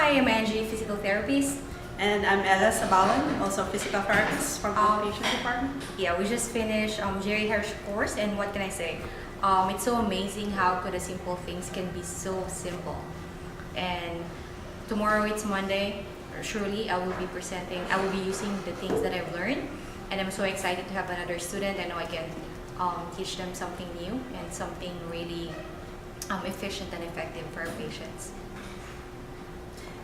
Hi, I'm Angie, physical therapist. And I'm Ella Sabalan, also physical therapist from outpatient department. Yeah, we just finished Jerry Hesch course, and what can I say? It's so amazing how could the simple things can be so simple. And tomorrow it's Monday. Surely I will be using the things that I've learned, and I'm so excited to have another student. I know I can teach them something new and something really efficient and effective for our patients.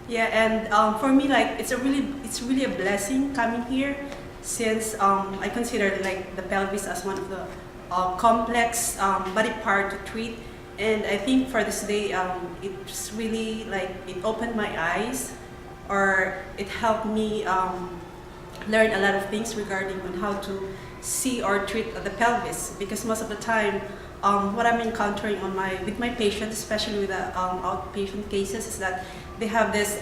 Yeah, and for me, like it's really a blessing coming here, since I consider like the pelvis as one of the complex body part to treat, and I think for this day, it's really like it opened my eyes, or it helped me learn a lot of things regarding on how to see or treat the pelvis, because most of the time what I'm encountering with my patients, especially with the outpatient cases, is that they have this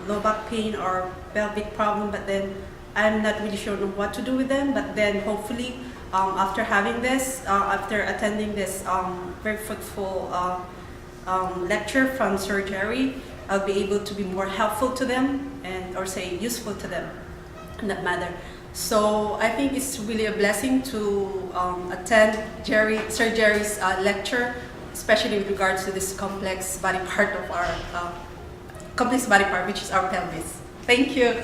low back pain or pelvic problem, but then I'm not really sure what to do with them. But then hopefully after having this, after attending this very fruitful lecture from Sir Jerry, I'll be able to be more helpful to them, and or say useful to them in that matter. So I think it's really a blessing to attend Sir Jerry's lecture, especially with regards to this complex body part, which is our pelvis. Thank you.